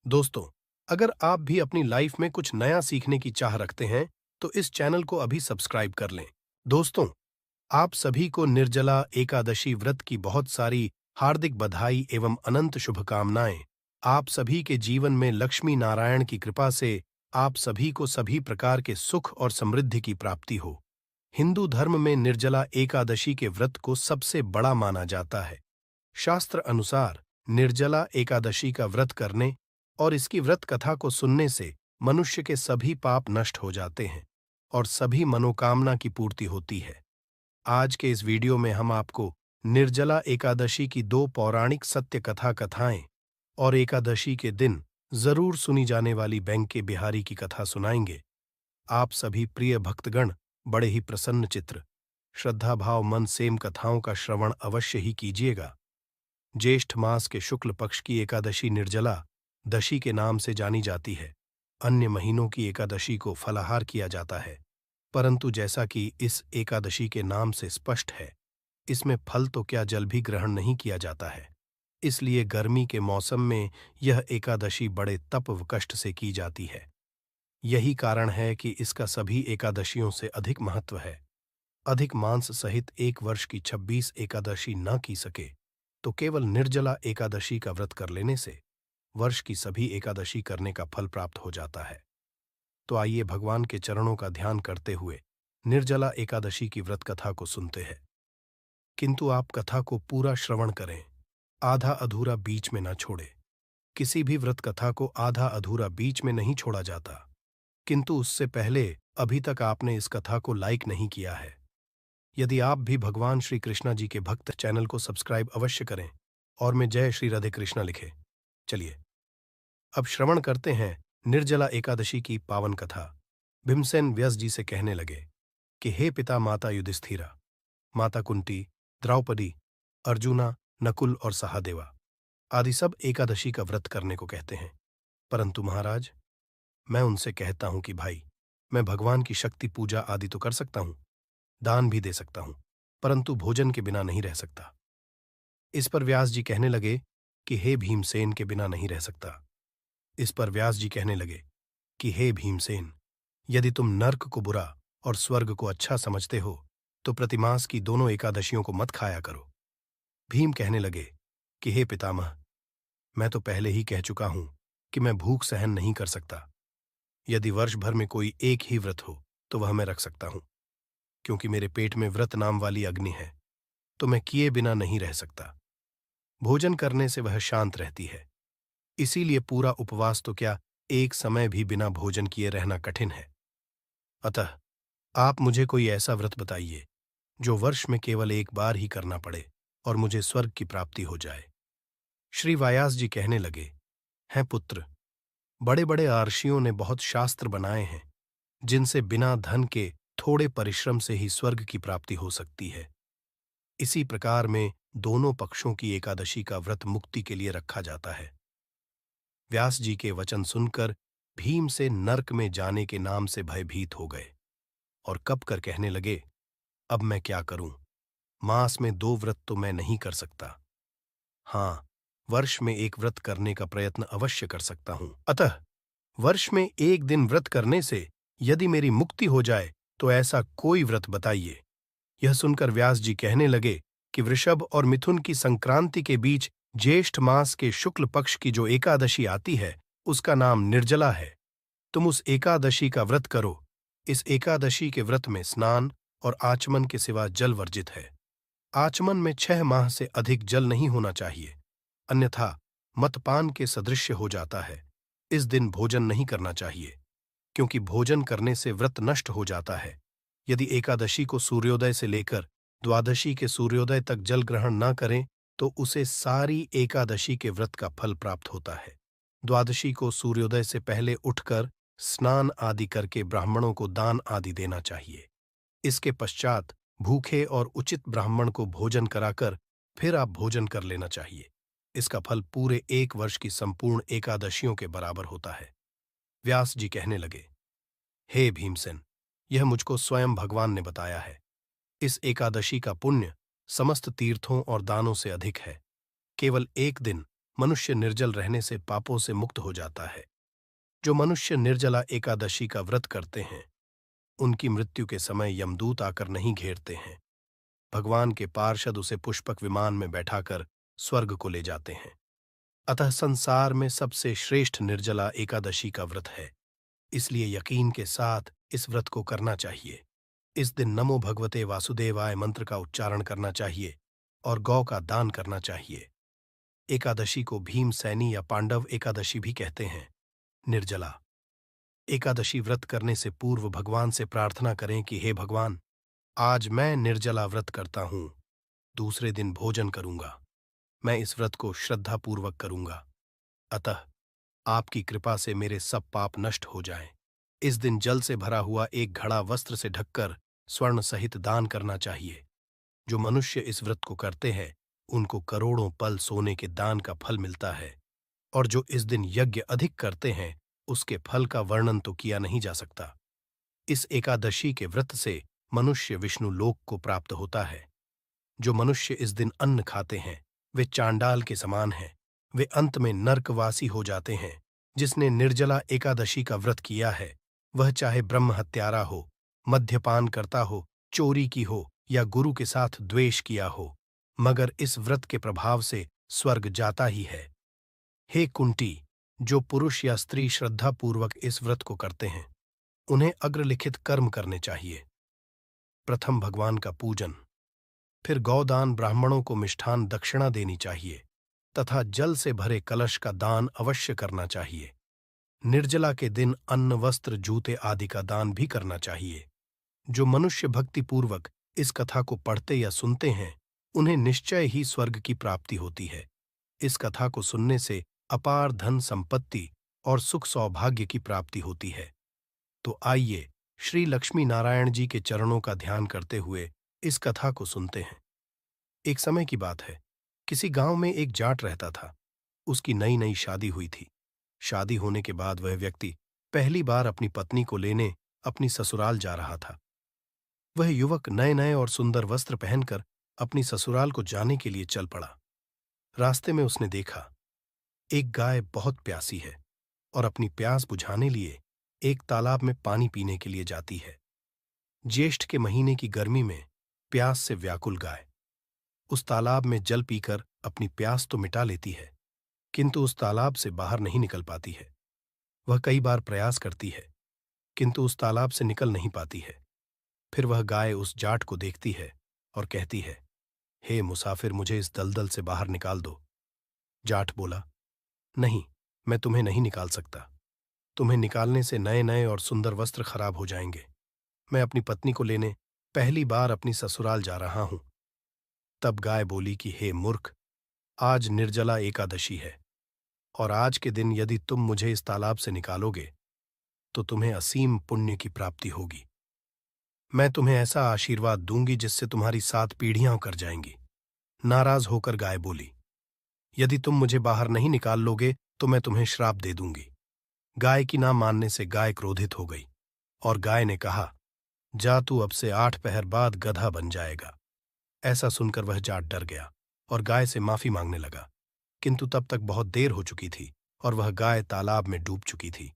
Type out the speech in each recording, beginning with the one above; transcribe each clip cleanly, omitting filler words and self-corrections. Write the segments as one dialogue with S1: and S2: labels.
S1: दोस्तों, अगर आप भी अपनी लाइफ में कुछ नया सीखने की चाह रखते हैं, तो इस चैनल को अभी सब्सक्राइब कर लें। दोस्तों, आप सभी को निर्जला एकादशी व्रत की बहुत सारी हार्दिक बधाई एवं अनंत शुभकामनाएं। आप सभी के जीवन में लक्ष्मी नारायण की कृपा से आप सभी को सभी प्रकार के सुख और समृद्धि की प्राप्ति हो। हिंदू धर्म में निर्जला एकादशी के व्रत को सबसे बड़ा माना जाता है। शास्त्र अनुसार निर्जला एकादशी का व्रत करने और इसकी व्रत कथा को सुनने से मनुष्य के सभी पाप नष्ट हो जाते हैं और सभी मनोकामना की पूर्ति होती है। आज के इस वीडियो में हम आपको निर्जला एकादशी की दो पौराणिक सत्य कथा कथाएं और एकादशी के दिन जरूर सुनी जाने वाली बैंके बिहारी की कथा सुनाएंगे। आप सभी प्रिय भक्तगण बड़े ही प्रसन्न चित्र, श्रद्धा भाव मन सेम कथाओं का श्रवण अवश्य ही कीजिएगा। ज्येष्ठ मास के शुक्ल पक्ष की एकादशी निर्जला दशी के नाम से जानी जाती है। अन्य महीनों की एकादशी को फलाहार किया जाता है, परंतु जैसा कि इस एकादशी के नाम से स्पष्ट है, इसमें फल तो क्या जल भी ग्रहण नहीं किया जाता है। इसलिए गर्मी के मौसम में यह एकादशी बड़े तप व कष्ट से की जाती है। यही कारण है कि इसका सभी एकादशियों से अधिक महत्व है। अधिक मांस सहित एक वर्ष की 26 एकादशी न की सके तो केवल निर्जला एकादशी का व्रत कर लेने से वर्ष की सभी एकादशी करने का फल प्राप्त हो जाता है। तो आइए भगवान के चरणों का ध्यान करते हुए निर्जला एकादशी की व्रत कथा को सुनते हैं। किंतु आप कथा को पूरा श्रवण करें, आधा अधूरा बीच में न छोड़े। किसी भी व्रत कथा को आधा अधूरा बीच में नहीं छोड़ा जाता, किंतु उससे पहले अभी तक आपने इस कथा को लाइक नहीं किया है। यदि आप भी भगवान श्री कृष्णा जी के भक्त, चैनल को सब्सक्राइब अवश्य करें और मैं जय श्री राधे कृष्णा लिखे। चलिए अब श्रवण करते हैं निर्जला एकादशी की पावन कथा। भीमसेन व्यास जी से कहने लगे कि हे पिता माता युधिष्ठिरा, माता कुंती, द्रौपदी, अर्जुना, नकुल और सहादेवा आदि सब एकादशी का व्रत करने को कहते हैं, परंतु महाराज, मैं उनसे कहता हूं कि भाई, मैं भगवान की शक्ति पूजा आदि तो कर सकता हूं, दान भी दे सकता हूं, परंतु भोजन के बिना नहीं रह सकता। इस पर व्यास जी कहने लगे कि हे भीमसेन, के बिना नहीं रह सकता। इस पर व्यास जी कहने लगे कि हे भीमसेन, यदि तुम नर्क को बुरा और स्वर्ग को अच्छा समझते हो तो प्रतिमास की दोनों एकादशियों को मत खाया करो। भीम कहने लगे कि हे पितामह, मैं तो पहले ही कह चुका हूं कि मैं भूख सहन नहीं कर सकता। यदि वर्ष भर में कोई एक ही व्रत हो तो वह मैं रख सकता हूं, क्योंकि मेरे पेट में व्रत नाम वाली अग्नि है, तो मैं किए बिना नहीं रह सकता। भोजन करने से वह शांत रहती है, इसीलिए पूरा उपवास तो क्या, एक समय भी बिना भोजन किए रहना कठिन है। अतः आप मुझे कोई ऐसा व्रत बताइए जो वर्ष में केवल एक बार ही करना पड़े और मुझे स्वर्ग की प्राप्ति हो जाए। श्री व्यास जी कहने लगे, हैं पुत्र, बड़े बड़े आर्षियों ने बहुत शास्त्र बनाए हैं जिनसे बिना धन के थोड़े परिश्रम से ही स्वर्ग की प्राप्ति हो सकती है। इसी प्रकार में दोनों पक्षों की एकादशी का व्रत मुक्ति के लिए रखा जाता है। व्यास जी के वचन सुनकर भीम से नरक में जाने के नाम से भयभीत हो गए और कब कर कहने लगे, अब मैं क्या करूं, मास में 2 व्रत तो मैं नहीं कर सकता। हाँ, वर्ष में एक व्रत करने का प्रयत्न अवश्य कर सकता हूं। अतः वर्ष में एक दिन व्रत करने से यदि मेरी मुक्ति हो जाए तो ऐसा कोई व्रत बताइए। यह सुनकर व्यास जी कहने लगे कि वृषभ और मिथुन की संक्रांति के बीच ज्येष्ठ मास के शुक्ल पक्ष की जो एकादशी आती है उसका नाम निर्जला है। तुम उस एकादशी का व्रत करो। इस एकादशी के व्रत में स्नान और आचमन के सिवा जल वर्जित है। आचमन में 6 माह से अधिक जल नहीं होना चाहिए, अन्यथा मतपान के सदृश्य हो जाता है। इस दिन भोजन नहीं करना चाहिए, क्योंकि भोजन करने से व्रत नष्ट हो जाता है। यदि एकादशी को सूर्योदय से लेकर द्वादशी के सूर्योदय तक जल ग्रहण न करें तो उसे सारी एकादशी के व्रत का फल प्राप्त होता है। द्वादशी को सूर्योदय से पहले उठकर स्नान आदि करके ब्राह्मणों को दान आदि देना चाहिए। इसके पश्चात भूखे और उचित ब्राह्मण को भोजन कराकर फिर आप भोजन कर लेना चाहिए। इसका फल पूरे एक वर्ष की संपूर्ण एकादशियों के बराबर होता है। व्यास जी कहने लगे, हे भीमसेन, यह मुझको स्वयं भगवान ने बताया है। इस एकादशी का पुण्य समस्त तीर्थों और दानों से अधिक है। केवल एक दिन मनुष्य निर्जल रहने से पापों से मुक्त हो जाता है। जो मनुष्य निर्जला एकादशी का व्रत करते हैं, उनकी मृत्यु के समय यमदूत आकर नहीं घेरते हैं। भगवान के पार्षद उसे पुष्पक विमान में बैठाकर स्वर्ग को ले जाते हैं। अतः संसार में सबसे श्रेष्ठ निर्जला एकादशी का व्रत है। इसलिए यकीन के साथ इस व्रत को करना चाहिए। इस दिन नमो भगवते वासुदेवाय मंत्र का उच्चारण करना चाहिए और गौ का दान करना चाहिए। एकादशी को भीमसैनी या पांडव एकादशी भी कहते हैं। निर्जला एकादशी व्रत करने से पूर्व भगवान से प्रार्थना करें कि हे भगवान, आज मैं निर्जला व्रत करता हूं। दूसरे दिन भोजन करूंगा। मैं इस व्रत को श्रद्धापूर्वक करूंगा। अतः आपकी कृपा से मेरे सब पाप नष्ट हो जाएं। इस दिन जल से भरा हुआ एक घड़ा वस्त्र से ढककर स्वर्ण सहित दान करना चाहिए। जो मनुष्य इस व्रत को करते हैं, उनको करोड़ों पल सोने के दान का फल मिलता है। और जो इस दिन यज्ञ अधिक करते हैं, उसके फल का वर्णन तो किया नहीं जा सकता। इस एकादशी के व्रत से मनुष्य विष्णु लोक को प्राप्त होता है। जो मनुष्य इस दिन अन्न खाते हैं, वे चांडाल के समान हैं। वे अंत में नरकवासी हो जाते हैं। जिसने निर्जला एकादशी का व्रत किया है, वह चाहे ब्रह्म हत्यारा हो, मद्यपान करता हो, चोरी की हो या गुरु के साथ द्वेष किया हो, मगर इस व्रत के प्रभाव से स्वर्ग जाता ही है। हे कुंती, जो पुरुष या स्त्री श्रद्धापूर्वक इस व्रत को करते हैं, उन्हें अग्रलिखित कर्म करने चाहिए। प्रथम भगवान का पूजन, फिर गौदान, ब्राह्मणों को मिष्ठान दक्षिणा देनी चाहिए तथा जल से भरे कलश का दान अवश्य करना चाहिए। निर्जला के दिन अन्न, वस्त्र, जूते आदि का दान भी करना चाहिए। जो मनुष्य भक्तिपूर्वक इस कथा को पढ़ते या सुनते हैं, उन्हें निश्चय ही स्वर्ग की प्राप्ति होती है। इस कथा को सुनने से अपार धन संपत्ति और सुख सौभाग्य की प्राप्ति होती है। तो आइए श्री लक्ष्मी नारायण जी के चरणों का ध्यान करते हुए इस कथा को सुनते हैं। एक समय की बात है, किसी गांव में एक जाट रहता था। उसकी नई नई शादी हुई थी। शादी होने के बाद वह व्यक्ति पहली बार अपनी पत्नी को लेने अपनी ससुराल जा रहा था। वह युवक नए नए और सुंदर वस्त्र पहनकर अपनी ससुराल को जाने के लिए चल पड़ा। रास्ते में उसने देखा, एक गाय बहुत प्यासी है और अपनी प्यास बुझाने लिए एक तालाब में पानी पीने के लिए जाती है। ज्येष्ठ के महीने की गर्मी में प्यास से व्याकुल गाय उस तालाब में जल पीकर अपनी प्यास तो मिटा लेती है, किंतु उस तालाब से बाहर नहीं निकल पाती है। वह कई बार प्रयास करती है, किंतु उस तालाब से निकल नहीं पाती है। फिर वह गाय उस जाट को देखती है और कहती है, हे मुसाफिर, मुझे इस दलदल से बाहर निकाल दो। जाट बोला, नहीं, मैं तुम्हें नहीं निकाल सकता। तुम्हें निकालने से नए नए और सुंदर वस्त्र खराब हो जाएंगे। मैं अपनी पत्नी को लेने पहली बार अपनी ससुराल जा रहा हूं। तब गाय बोली कि हे मूर्ख, आज निर्जला एकादशी है और आज के दिन यदि तुम मुझे इस तालाब से निकालोगे तो तुम्हें असीम पुण्य की प्राप्ति होगी। मैं तुम्हें ऐसा आशीर्वाद दूंगी जिससे तुम्हारी 7 पीढ़ियां कर जाएंगी। नाराज होकर गाय बोली, यदि तुम मुझे बाहर नहीं निकाल लोगे तो मैं तुम्हें श्राप दे दूंगी। गाय की ना मानने से गाय क्रोधित हो गई और गाय ने कहा, जा तू अब से 8 पहर बाद गधा बन जाएगा। ऐसा सुनकर वह जाट डर गया और गाय से माफी मांगने लगा, किंतु तब तक बहुत देर हो चुकी थी और वह गाय तालाब में डूब चुकी थी।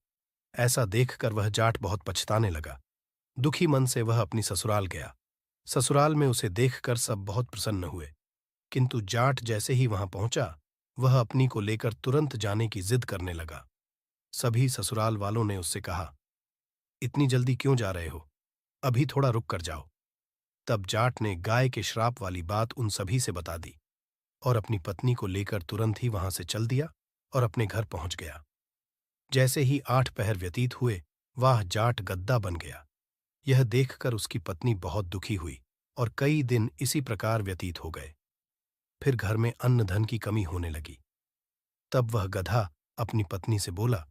S1: ऐसा देखकर वह जाट बहुत पछताने लगा। दुखी मन से वह अपनी ससुराल गया। ससुराल में उसे देखकर सब बहुत प्रसन्न हुए, किंतु जाट जैसे ही वहां पहुंचा, वह अपनी को लेकर तुरंत जाने की जिद करने लगा। सभी ससुराल वालों ने उससे कहा, इतनी जल्दी क्यों जा रहे हो? अभी थोड़ा रुक कर जाओ। तब जाट ने गाय के श्राप वाली बात उन सभी से बता दी और अपनी पत्नी को लेकर तुरंत ही वहां से चल दिया और अपने घर पहुंच गया। जैसे ही 8 पहर व्यतीत हुए, वह जाट गद्दा बन गया। यह देखकर उसकी पत्नी बहुत दुखी हुई और कई दिन इसी प्रकार व्यतीत हो गए। फिर घर में अन्न धन की कमी होने लगी। तब वह गधा अपनी पत्नी से बोला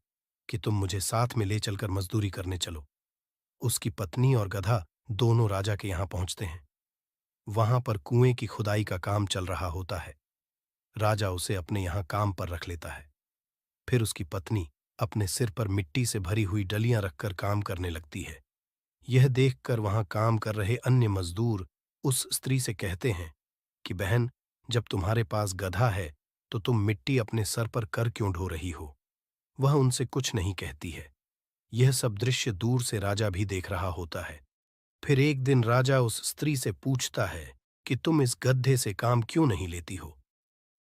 S1: कि तुम मुझे साथ में ले चलकर मजदूरी करने चलो। उसकी पत्नी और गधा दोनों राजा के यहां पहुंचते हैं। वहां पर कुएं की खुदाई का काम चल रहा होता है। राजा उसे अपने यहां काम पर रख लेता है। फिर उसकी पत्नी अपने सिर पर मिट्टी से भरी हुई डलियां रखकर काम करने लगती है। यह देखकर वहां काम कर रहे अन्य मजदूर उस स्त्री से कहते हैं कि बहन, जब तुम्हारे पास गधा है तो तुम मिट्टी अपने सर पर कर क्यों ढो रही हो? वह उनसे कुछ नहीं कहती है। यह सब दृश्य दूर से राजा भी देख रहा होता है। फिर एक दिन राजा उस स्त्री से पूछता है कि तुम इस गड्ढे से काम क्यों नहीं लेती हो?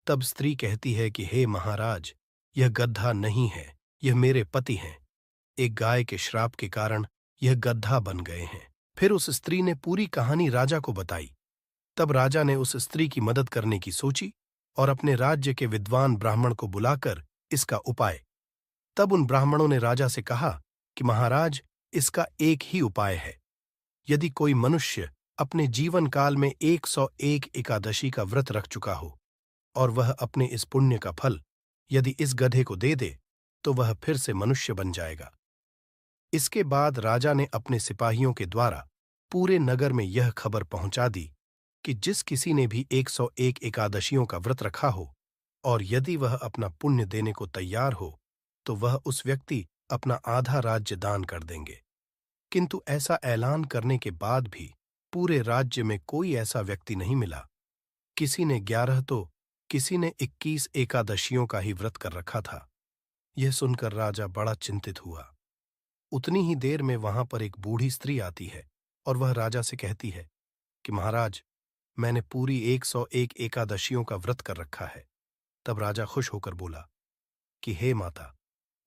S1: तब स्त्री कहती है कि हे महाराज, यह गड्ढा नहीं है, यह मेरे पति हैं। एक गाय के श्राप के कारण यह गड्ढा बन गए हैं। फिर उस स्त्री ने पूरी कहानी राजा को बताई। तब राजा ने उस स्त्री की मदद करने की सोची और अपने राज्य के विद्वान ब्राह्मण को बुलाकर इसका उपाय। तब उन ब्राह्मणों ने राजा से कहा कि महाराज, इसका एक ही उपाय है। यदि कोई मनुष्य अपने जीवन काल में 101 एकादशी का व्रत रख चुका हो और वह अपने इस पुण्य का फल यदि इस गधे को दे दे, तो वह फिर से मनुष्य बन जाएगा। इसके बाद राजा ने अपने सिपाहियों के द्वारा पूरे नगर में यह खबर पहुंचा दी कि जिस किसी ने भी 101 एकादशियों का व्रत रखा हो और यदि वह अपना पुण्य देने को तैयार हो, तो वह उस व्यक्ति अपना आधा राज्य दान कर देंगे। किंतु ऐसा ऐलान करने के बाद भी पूरे राज्य में कोई ऐसा व्यक्ति नहीं मिला। किसी ने 11 तो किसी ने 21 एकादशियों का ही व्रत कर रखा था। यह सुनकर राजा बड़ा चिंतित हुआ। उतनी ही देर में वहां पर एक बूढ़ी स्त्री आती है और वह राजा से कहती है कि महाराज, मैंने पूरी 101 एकादशियों का व्रत कर रखा है। तब राजा खुश होकर बोला कि हे माता,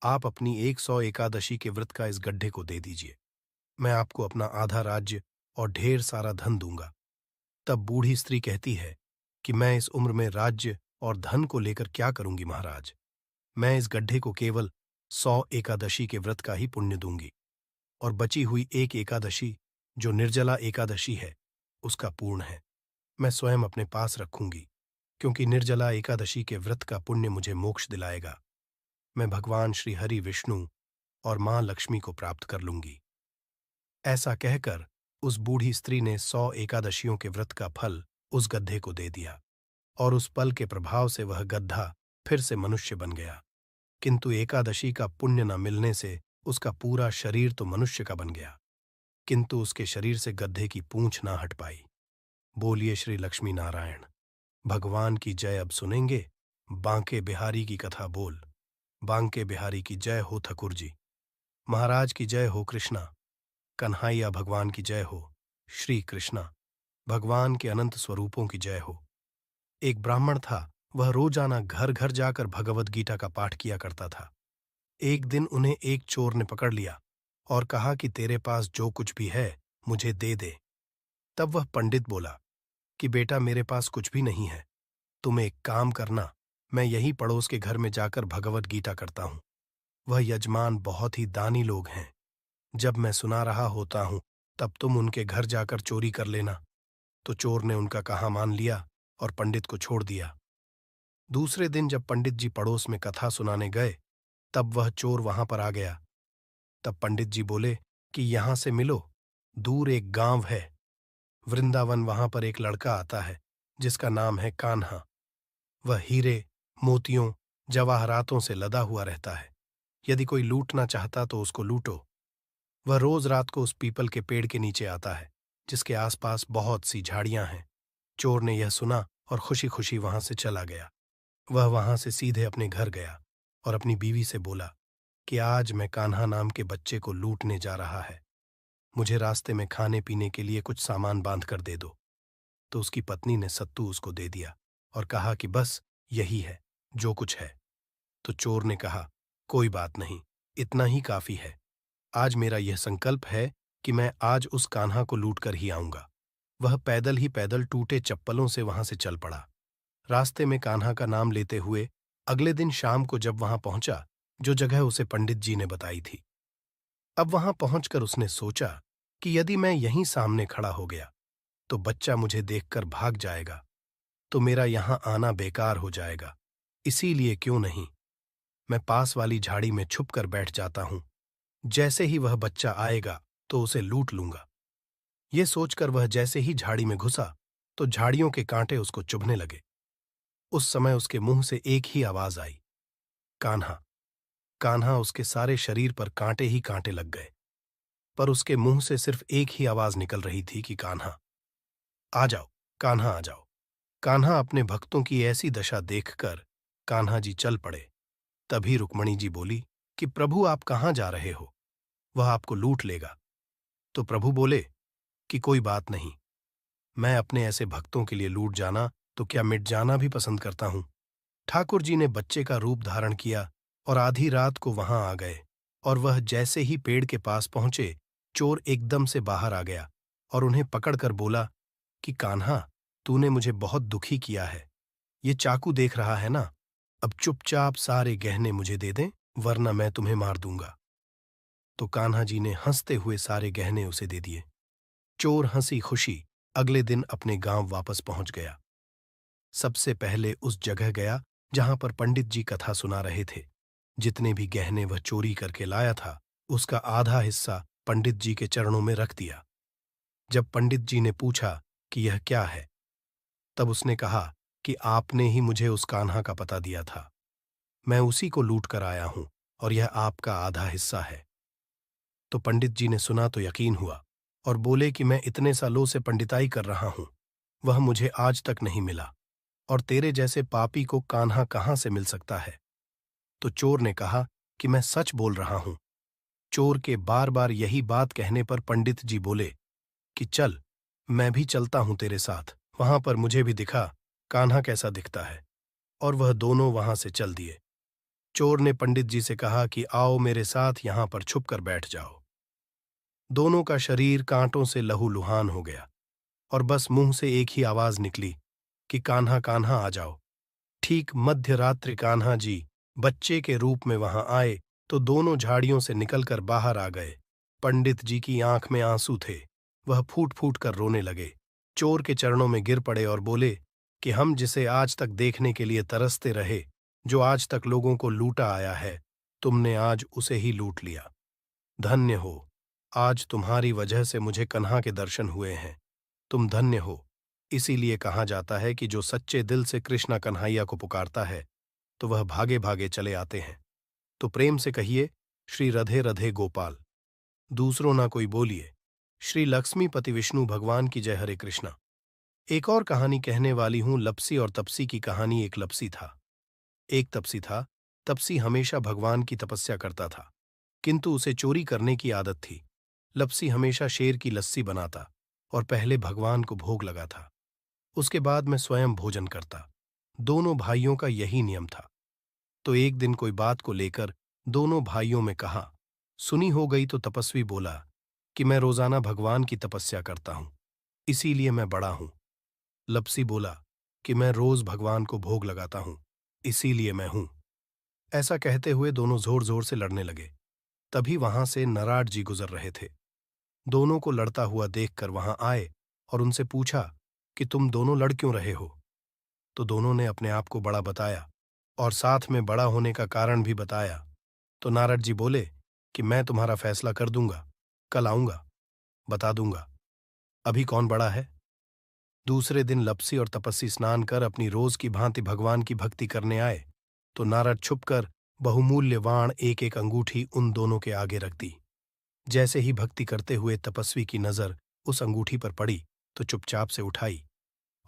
S1: आप अपनी 100 एकादशी के व्रत का इस गड्ढे को दे दीजिए। मैं आपको अपना आधा राज्य और ढेर सारा धन दूंगा। तब बूढ़ी स्त्री कहती है कि मैं इस उम्र में राज्य और धन को लेकर क्या करूंगी महाराज। मैं इस गड्ढे को केवल 100 एकादशी के व्रत का ही पुण्य दूंगी और बची हुई एक एकादशी, जो निर्जला एकादशी है, उसका पूर्ण है मैं स्वयं अपने पास रखूंगी, क्योंकि निर्जला एकादशी के व्रत का पुण्य मुझे मोक्ष दिलाएगा। मैं भगवान श्री हरि विष्णु और मां लक्ष्मी को प्राप्त कर लूंगी। ऐसा कहकर उस बूढ़ी स्त्री ने 100 एकादशियों के व्रत का फल उस गड्ढे को दे दिया और उस पल के प्रभाव से वह गड्ढा फिर से मनुष्य बन गया। किंतु एकादशी का पुण्य न मिलने से उसका पूरा शरीर तो मनुष्य का बन गया, किंतु उसके शरीर से गड्ढे की पूंछ ना हट पाई। बोलिए श्री लक्ष्मी नारायण। भगवान की जय। अब सुनेंगे बांके बिहारी की कथा बोल। बांके बिहारी की जय हो ठकुर जी महाराज की जय हो। कृष्णा कन्हैया भगवान की जय हो। श्री कृष्णा भगवान के अनंत स्वरूपों की जय हो। एक ब्राह्मण था, वह रोजाना घर घर जाकर भगवद गीता का पाठ किया करता था। एक दिन उन्हें एक चोर ने पकड़ लिया और कहा कि तेरे पास जो कुछ भी है मुझे दे दे। तब वह पंडित बोला कि बेटा, मेरे पास कुछ भी नहीं है, तुम एक काम करना, मैं यही पड़ोस के घर में जाकर भगवद गीता करता हूं। वह यजमान बहुत ही दानी लोग हैं। जब मैं सुना रहा होता हूं तब तुम उनके घर जाकर चोरी कर लेना। तो चोर ने उनका कहा मान लिया और पंडित को छोड़ दिया। दूसरे दिन जब पंडित जी पड़ोस में कथा सुनाने गए, तब वह चोर वहां पर आ गया। तब पंडित जी बोले कि यहां से मिलो, दूर एक गांव है, वृंदावन, वहां पर एक लड़का आता है जिसका नाम है कान्हा। वह हीरे, मोतियों, जवाहरातों से लदा हुआ रहता है। यदि कोई लूटना चाहता तो उसको लूटो। वह रोज रात को उस पीपल के पेड़ के नीचे आता है जिसके आसपास बहुत सी झाड़ियां हैं। चोर ने यह सुना और खुशी खुशी वहां से चला गया। वह वहां से सीधे अपने घर गया और अपनी बीवी से बोला कि आज मैं कान्हा नाम के बच्चे को लूटने जा रहा है, मुझे रास्ते में खाने पीने के लिए कुछ सामान बांध कर दे दो। तो उसकी पत्नी ने सत्तू उसको दे दिया और कहा कि बस यही है जो कुछ है। तो चोर ने कहा, कोई बात नहीं, इतना ही काफी है। आज मेरा यह संकल्प है कि मैं आज उस कान्हा को लूट कर ही आऊंगा। वह पैदल ही पैदल टूटे चप्पलों से वहां से चल पड़ा। रास्ते में कान्हा का नाम लेते हुए अगले दिन शाम को जब वहां पहुंचा, जो जगह उसे पंडित जी ने बताई थी, अब वहां पहुंचकर उसने सोचा कि यदि मैं यहीं सामने खड़ा हो गया तो बच्चा मुझे देखकर भाग जाएगा, तो मेरा यहां आना बेकार हो जाएगा। इसीलिए क्यों नहीं, मैं पास वाली झाड़ी में छुप कर बैठ जाता हूं। जैसे ही वह बच्चा आएगा तो उसे लूट लूंगा। ये सोचकर वह जैसे ही झाड़ी में घुसा तो झाड़ियों के कांटे उसको चुभने लगे। उस समय उसके मुंह से एक ही आवाज आई, कान्हा। कान्हा, उसके सारे शरीर पर कांटे ही कांटे लग गए, पर उसके मुंह से सिर्फ एक ही आवाज निकल रही थी कि कान्हा आ जाओ, कान्हा आ जाओ। कान्हा अपने भक्तों की ऐसी दशा देखकर कान्हा जी चल पड़े। तभी रुक्मणी जी बोली कि प्रभु आप कहाँ जा रहे हो, वह आपको लूट लेगा। तो प्रभु बोले कि कोई बात नहीं, मैं अपने ऐसे भक्तों के लिए लूट जाना तो क्या मिट जाना भी पसंद करता हूं। ठाकुर जी ने बच्चे का रूप धारण किया और आधी रात को वहां आ गए, और वह जैसे ही पेड़ के पास पहुंचे, चोर एकदम से बाहर आ गया और उन्हें पकड़कर बोला कि कान्हा, तूने मुझे बहुत दुखी किया है। ये चाकू देख रहा है ना, अब चुपचाप सारे गहने मुझे दे दें, वरना मैं तुम्हें मार दूंगा। तो कान्हा जी ने हंसते हुए सारे गहने उसे दे दिए। चोर हंसी खुशी अगले दिन अपने गांव वापस पहुंच गया। सबसे पहले उस जगह गया जहां पर पंडित जी कथा सुना रहे थे। जितने भी गहने वह चोरी करके लाया था, उसका आधा हिस्सा पंडित जी के चरणों में रख दिया। जब पंडित जी ने पूछा कि यह क्या है, तब उसने कहा कि आपने ही मुझे उस कान्हा का पता दिया था, मैं उसी को लूट कर आया हूं और यह आपका आधा हिस्सा है। तो पंडित जी ने सुना तो यकीन हुआ और बोले कि मैं इतने सालों से पंडिताई कर रहा हूं, वह मुझे आज तक नहीं मिला, और तेरे जैसे पापी को कान्हा कहां से मिल सकता है। तो चोर ने कहा कि मैं सच बोल रहा हूं। चोर के बार बार यही बात कहने पर पंडित जी बोले कि चल, मैं भी चलता हूं तेरे साथ, वहां पर मुझे भी दिखा कान्हा कैसा दिखता है। और वह दोनों वहां से चल दिए। चोर ने पंडित जी से कहा कि आओ मेरे साथ यहां पर छुप कर बैठ जाओ। दोनों का शरीर कांटों से लहूलुहान हो गया और बस मुंह से एक ही आवाज निकली कि कान्हा कान्हा आ जाओ। ठीक मध्य रात्रि कान्हा जी बच्चे के रूप में वहां आए तो दोनों झाड़ियों से निकलकर बाहर आ गए। पंडित जी की आंख में आंसू थे, वह फूट फूट कर रोने लगे। चोर के चरणों में गिर पड़े और बोले कि हम जिसे आज तक देखने के लिए तरसते रहे, जो आज तक लोगों को लूटा आया है, तुमने आज उसे ही लूट लिया। धन्य हो, आज तुम्हारी वजह से मुझे कन्हा के दर्शन हुए हैं। तुम धन्य हो। इसीलिए कहा जाता है कि जो सच्चे दिल से कृष्णा कन्हैया को पुकारता है, तो वह भागे भागे चले आते हैं। तो प्रेम से कहिए, श्री रधे रधे गोपाल। दूसरों ना कोई बोलिए, श्री लक्ष्मीपति विष्णु भगवान की जय। हरे कृष्णा। एक और कहानी कहने वाली हूं, लपसी और तपसी की कहानी। एक लपसी था, एक तपसी था। तपसी हमेशा भगवान की तपस्या करता था, किंतु उसे चोरी करने की आदत थी। लपसी हमेशा शेर की लस्सी बनाता और पहले भगवान को भोग लगा था, उसके बाद मैं स्वयं भोजन करता। दोनों भाइयों का यही नियम था। तो एक दिन कोई बात को लेकर दोनों भाइयों में कहा सुनी हो गई, तो तपस्वी बोला कि मैं रोजाना भगवान की तपस्या करता हूं, इसीलिए मैं बड़ा हूं। लपसी बोला कि मैं रोज भगवान को भोग लगाता हूं, इसीलिए मैं हूं। ऐसा कहते हुए दोनों जोर जोर से लड़ने लगे। तभी वहां से नराट जी गुजर रहे थे। दोनों को लड़ता हुआ देखकर वहां आए और उनसे पूछा कि तुम दोनों लड़ क्यों रहे हो। तो दोनों ने अपने आप को बड़ा बताया और साथ में बड़ा होने का कारण भी बताया। तो नारद जी बोले कि मैं तुम्हारा फैसला कर दूंगा, कल आऊंगा, बता दूंगा अभी कौन बड़ा है। दूसरे दिन लपसी और तपस्वी स्नान कर अपनी रोज की भांति भगवान की भक्ति करने आए। तो नारद छुपकर बहुमूल्य वाण एक एक अंगूठी उन दोनों के आगे रख दी। जैसे ही भक्ति करते हुए तपस्वी की नजर उस अंगूठी पर पड़ी, तो चुपचाप से उठाई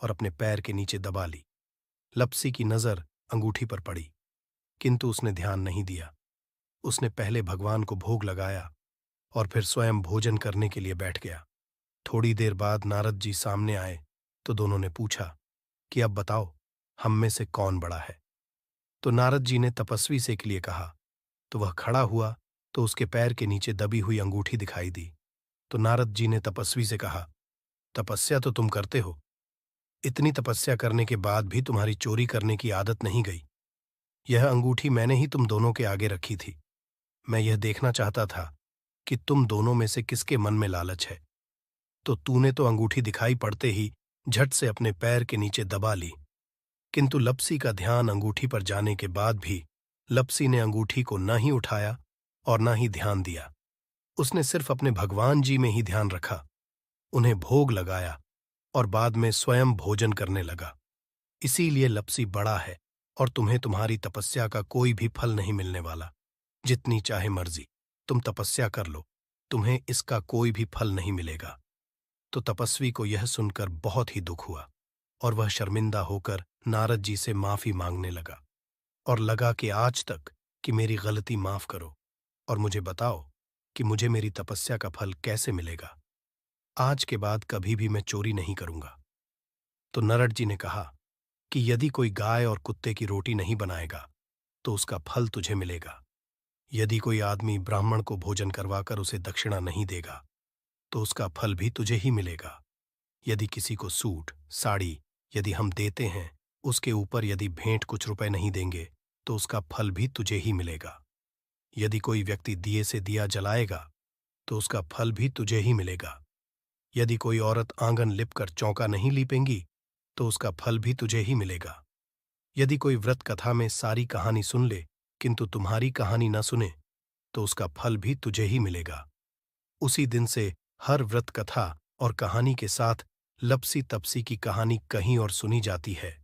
S1: और अपने पैर के नीचे दबा ली। लपसी की नजर अंगूठी पर पड़ी, किंतु उसने ध्यान नहीं दिया। उसने पहले भगवान को भोग लगाया और फिर स्वयं भोजन करने के लिए बैठ गया। थोड़ी देर बाद नारद जी सामने आए तो दोनों ने पूछा कि अब बताओ, हम में से कौन बड़ा है। तो नारद जी ने तपस्वी से के लिए कहा। तो वह खड़ा हुआ तो उसके पैर के नीचे दबी हुई अंगूठी दिखाई दी। तो नारद जी ने तपस्वी से कहा, तपस्या तो तुम करते हो, इतनी तपस्या करने के बाद भी तुम्हारी चोरी करने की आदत नहीं गई। यह अंगूठी मैंने ही तुम दोनों के आगे रखी थी। मैं यह देखना चाहता था कि तुम दोनों में से किसके मन में लालच है। तो तूने तो अंगूठी दिखाई पड़ते ही झट से अपने पैर के नीचे दबा ली। किंतु लपसी का ध्यान अंगूठी पर जाने के बाद भी लपसी ने अंगूठी को न ही उठाया और न ही ध्यान दिया। उसने सिर्फ अपने भगवान जी में ही ध्यान रखा, उन्हें भोग लगाया और बाद में स्वयं भोजन करने लगा। इसीलिए लपसी बड़ा है और तुम्हें तुम्हारी तपस्या का कोई भी फल नहीं मिलने वाला। जितनी चाहे मर्जी तुम तपस्या कर लो, तुम्हें इसका कोई भी फल नहीं मिलेगा। तो तपस्वी को यह सुनकर बहुत ही दुख हुआ और वह शर्मिंदा होकर नारद जी से माफी मांगने लगा। और लगा कि आज तक कि मेरी गलती माफ करो और मुझे बताओ कि मुझे मेरी तपस्या का फल कैसे मिलेगा। आज के बाद कभी भी मैं चोरी नहीं करूंगा। तो नरड जी ने कहा कि यदि कोई गाय और कुत्ते की रोटी नहीं बनाएगा तो उसका फल तुझे मिलेगा। यदि कोई आदमी ब्राह्मण को भोजन करवाकर उसे दक्षिणा नहीं देगा तो उसका फल भी तुझे ही मिलेगा। यदि किसी को सूट साड़ी यदि हम देते हैं, उसके ऊपर यदि भेंट कुछ रुपए नहीं देंगे तो उसका फल भी तुझे ही मिलेगा। यदि कोई व्यक्ति दिए से दिया जलाएगा तो उसका फल भी तुझे ही मिलेगा। यदि कोई औरत आंगन लिपकर चौका नहीं लीपेंगी तो उसका फल भी तुझे ही मिलेगा। यदि कोई व्रत कथा में सारी कहानी सुन ले किंतु तुम्हारी कहानी न सुने तो उसका फल भी तुझे ही मिलेगा। उसी दिन से हर व्रत कथा और कहानी के साथ लपसी तपसी की कहानी कहीं और सुनी जाती है।